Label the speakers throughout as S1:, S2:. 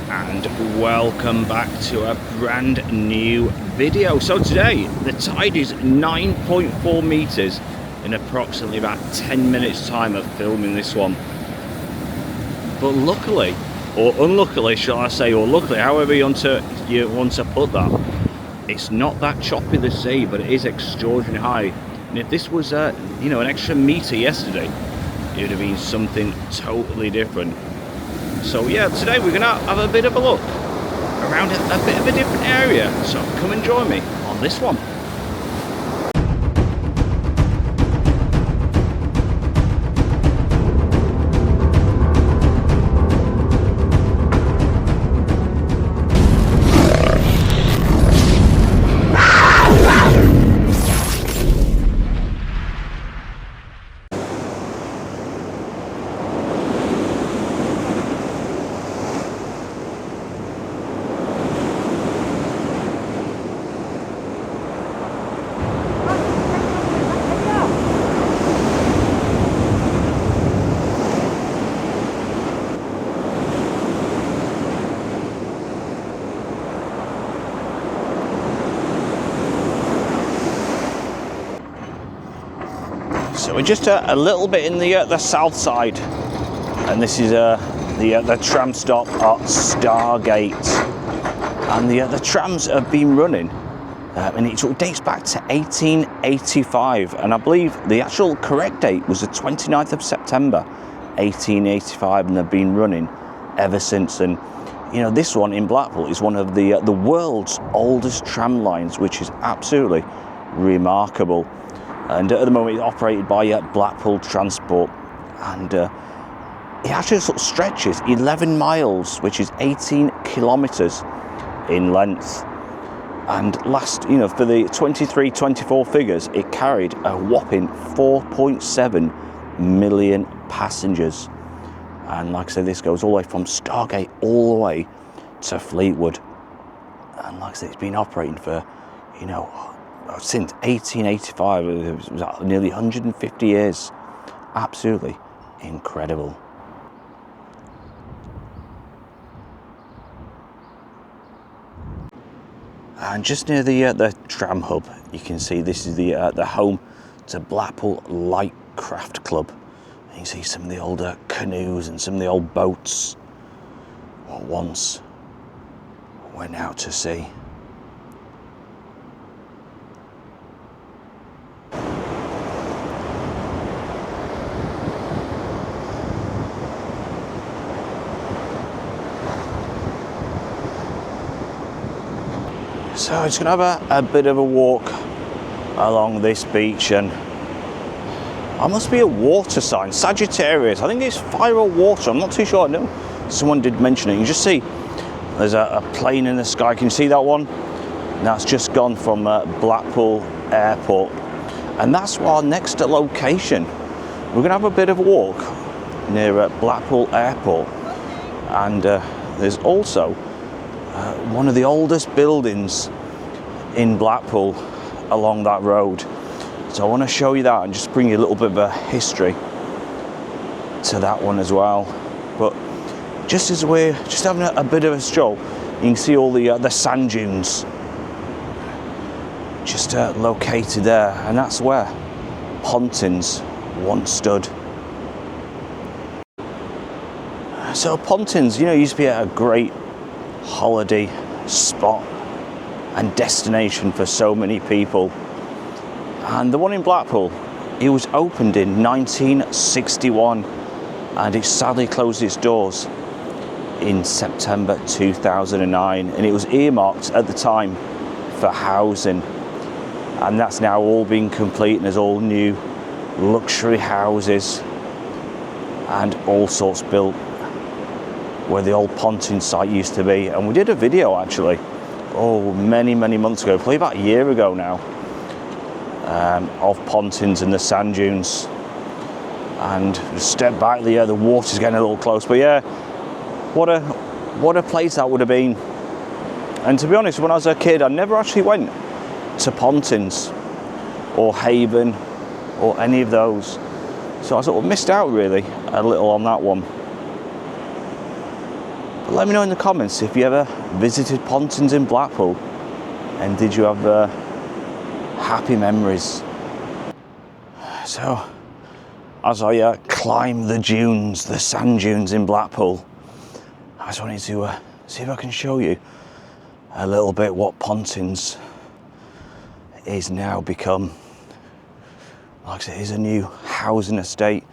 S1: and welcome back to a brand new video. So today the tide is 9.4 meters in approximately about 10 minutes time of filming this one. But luckily, or unluckily shall I say, or luckily, however you want to put that, it's not that choppy, the sea, but it is extraordinarily high. And if this was an extra meter yesterday, it would have been something totally different. So yeah, today we're gonna have a bit of a look around a bit of a different area. So come and join me on this one. So we're just a little bit in the south side, and this is the tram stop at Stargate, and the trams have been running, and it sort of dates back to 1885, and I believe the actual correct date was the 29th of September 1885, and they've been running ever since. And this one in Blackpool is one of the world's oldest tram lines, which is absolutely remarkable. And at the moment it's operated by Blackpool Transport, and it actually sort of stretches 11 miles, which is 18 kilometres in length. And last, for the 23-24 figures, it carried a whopping 4.7 million passengers. And like I said, this goes all the way from Stargate all the way to Fleetwood. And like I said, it's been operating for, since 1885, it was nearly 150 years. Absolutely incredible. And just near the tram hub, you can see this is the home to Blackpool Light Craft Club. And you see some of the older canoes and some of the old boats that once went out to sea. So I'm just going to have a bit of a walk along this beach, and I must be a water sign, Sagittarius. I think it's fire or water, I'm not too sure. I know someone did mention it. You can just see there's a plane in the sky. Can you see that one? That's just gone from Blackpool Airport, and that's our next location. We're going to have a bit of a walk near Blackpool Airport, and there's also one of the oldest buildings in Blackpool along that road. So I want to show you that and just bring you a little bit of a history to that one as well. But just as we're just having a bit of a stroll, you can see all the sand dunes just located there, and that's where Pontins once stood. So Pontins, used to be a great holiday spot and destination for so many people. And the one in Blackpool, it was opened in 1961, and it sadly closed its doors in September 2009, and it was earmarked at the time for housing, and that's now all been complete, and there's all new luxury houses and all sorts built where the old Pontins site used to be. And we did a video actually, many months ago, probably about a year ago now, of Pontins and the sand dunes. And just step back, the water's getting a little close, but yeah, what a place that would have been. And to be honest, when I was a kid, I never actually went to Pontins or Haven or any of those, so I sort of missed out really a little on that one. But let me know in the comments if you ever visited Pontins in Blackpool, and did you have happy memories. So as I climb the dunes, the sand dunes in Blackpool, I just wanted to see if I can show you a little bit what Pontins is now become. Like I said, it is a new housing estate.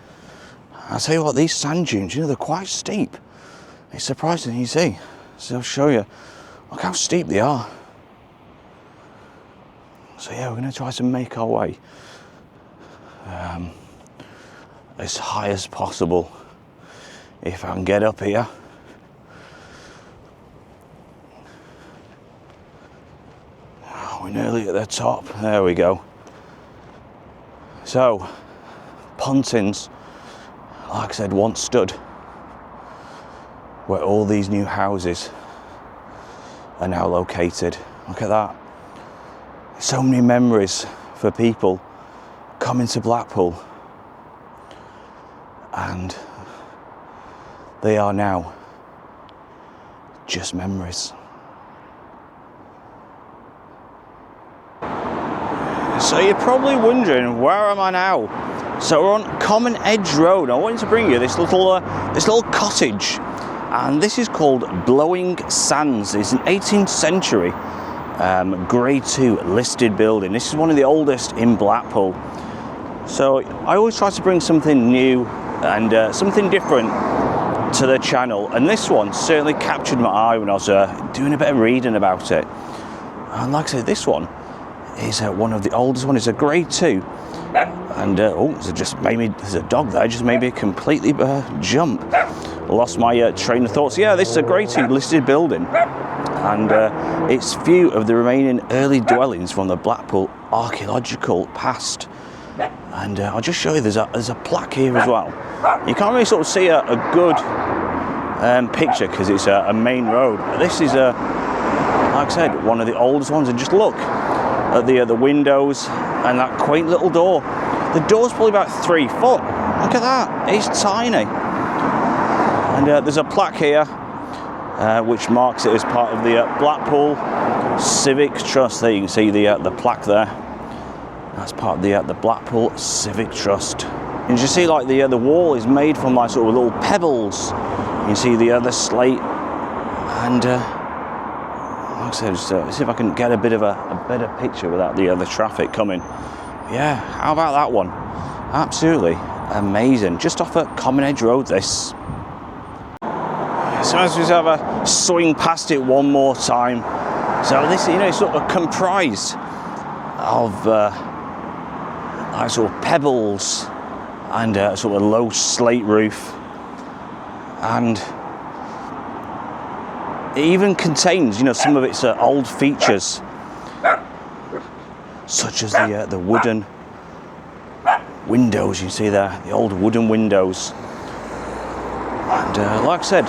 S1: I'll tell you what, these sand dunes, you know, they're quite steep. It's surprising, you see. So I'll show you. Look how steep they are. So yeah, we're going to try to make our way as high as possible if I can get up here. We're nearly at the top. There we go. So, Pontins, like I said, once stood where all these new houses are now located. Look at that. So many memories for people coming to Blackpool, and they are now just memories. So you're probably wondering, where am I now? So we're on Common Edge Road. I wanted to bring you this little cottage, and this is called Blowing Sands. It's an 18th century Grade 2 listed building. This is one of the oldest in Blackpool. So I always try to bring something new and something different to the channel, and this one certainly captured my eye when I was doing a bit of reading about it. And like I said, this one is one of the oldest ones. It's a Grade 2, and there's a dog there, just made me completely jump. Lost my train of thought. So yeah, this is a Grade 2 listed building, and it's few of the remaining early dwellings from the Blackpool archaeological past. And I'll just show you, there's a plaque here as well. You can't really sort of see a good picture because it's a main road. But this is, like I said, one of the oldest ones. And just look at the windows and that quaint little door. The door's probably about 3 foot. Look at that, it's tiny. And there's a plaque here which marks it as part of the Blackpool Civic Trust. There you can see the plaque there. That's part of the Blackpool Civic Trust. And you see, like the wall is made from like sort of little pebbles. You can see the slate, and like I said, just see if I can get a bit of a better picture without the traffic coming. Yeah, how about that one? Absolutely amazing. Just off at Common Edge Road, this. So let's just have a swing past it one more time. So this, you know, is sort of comprised of like sort of pebbles and sort of low slate roof, and it even contains, you know, some of its old features, such as the wooden windows. You see there, the old wooden windows. And like I said,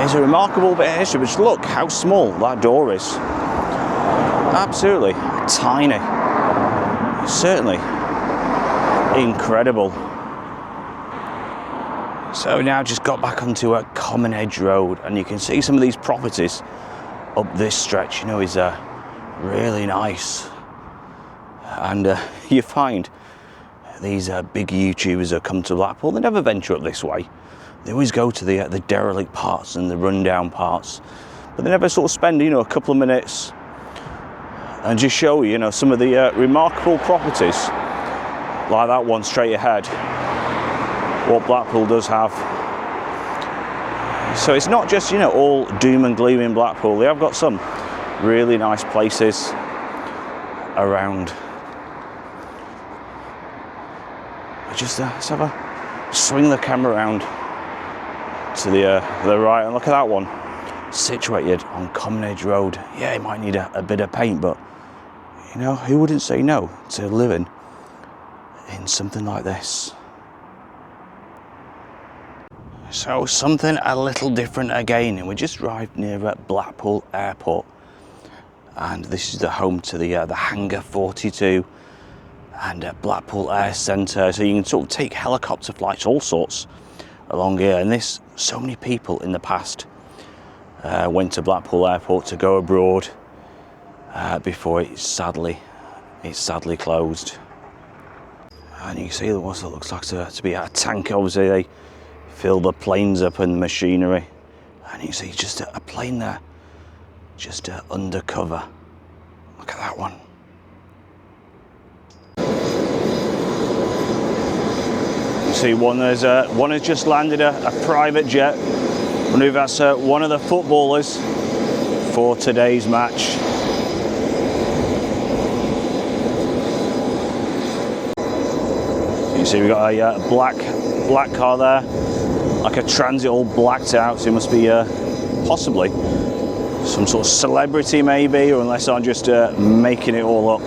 S1: it's a remarkable bit of history. But just look how small that door is. Absolutely tiny. Certainly incredible. So now just got back onto a Common Edge Road, and you can see some of these properties up this stretch, you know, is really nice. And you find these big YouTubers that come to Blackpool, they never venture up this way. They always go to the derelict parts and the rundown parts, but they never sort of spend, you know, a couple of minutes and just show you, you know, some of the remarkable properties like that one straight ahead, what Blackpool does have. So it's not just, you know, all doom and gloom in Blackpool. They have got some really nice places around. Just let's have a swing the camera around to the right, and look at that one, situated on Common Edge Road. Yeah, it might need a bit of paint, but you know, who wouldn't say no to living in something like this? So something a little different again, and we just arrived near Blackpool Airport, and this is the home to the Hangar 42 and Blackpool Air Centre. So you can sort of take helicopter flights, all sorts, along here. And this, so many people in the past went to Blackpool Airport to go abroad before it sadly closed. And you can see what it looks like to be a tank. Obviously they fill the planes up and machinery, and you can see just a plane there, just undercover. Look at that one. You see one has just landed a private jet. I wonder if that's one of the footballers for today's match. You see we've got a black car there, like a transit all blacked out, so it must be possibly some sort of celebrity maybe, or unless I'm just making it all up.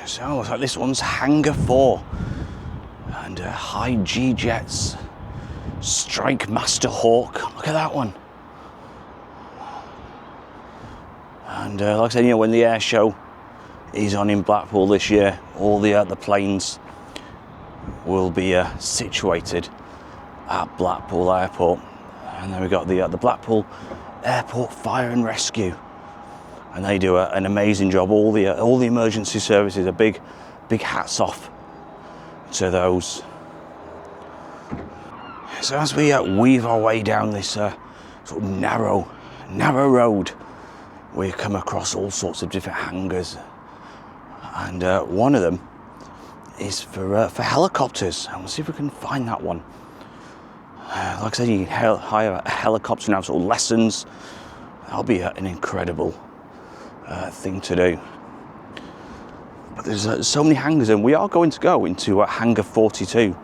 S1: So it looks like this one's Hangar 4 and High G Jets Strike Master Hawk. Look at that one. And like I said, you know, when the air show is on in Blackpool this year, all the planes will be situated at Blackpool Airport. And then we've got the Blackpool Airport Fire and Rescue, and they do an amazing job. All the emergency services, a big hats off to those. So as we weave our way down this sort of narrow road, we come across all sorts of different hangars, and one of them is for helicopters, and we'll see if we can find that one. Like I said, you can hire a helicopter and have sort of lessons. That'll be an incredible thing to do. But there's so many hangars, and we are going to go into Hangar 42,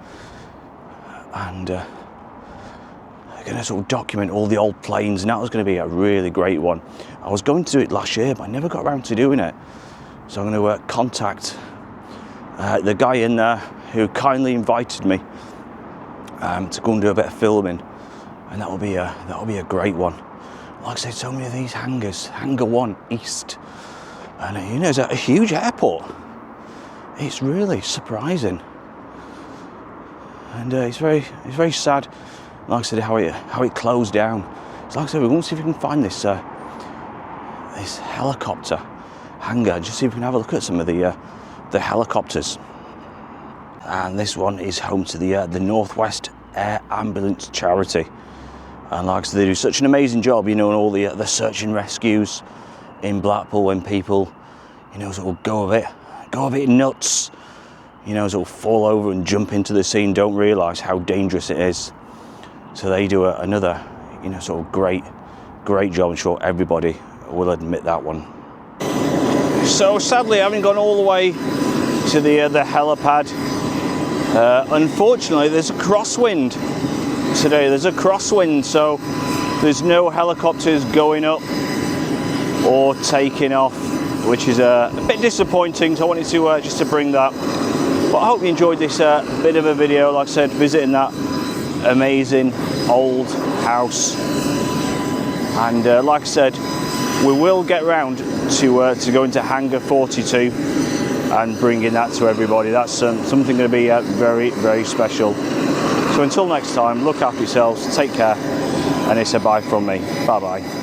S1: and we're going to sort of document all the old planes, and that was going to be a really great one. I was going to do it last year, but I never got around to doing it. So I'm going to contact the guy in there who kindly invited me to go and do a bit of filming, and that'll be a great one. Like I said, so many of these hangars. Hangar 1 East, and you know, it's a huge airport. It's really surprising, and it's very sad. Like I said, how it closed down. So like I said, we're going to see if we can find this this helicopter hangar, and just see if we can have a look at some of the helicopters. And this one is home to the Northwest Air Ambulance Charity. And like I said, they do such an amazing job, you know, in all the search and rescues in Blackpool, when people, you know, sort of go a bit nuts, you know, sort of fall over and jump into the scene, don't realise how dangerous it is. So they do another, you know, sort of great job. I'm sure everybody will admit that one. So sadly, I haven't gone all the way to the helipad. Unfortunately, there's a crosswind today. There's a crosswind, so there's no helicopters going up or taking off, which is a bit disappointing. So I wanted to just to bring that. But I hope you enjoyed this bit of a video. Like I said, visiting that amazing old house, and like I said, we will get round to go into Hangar 42 and bringing that to everybody. That's something going to be very special. So until next time, look after yourselves, take care, and it's a bye from me. Bye bye.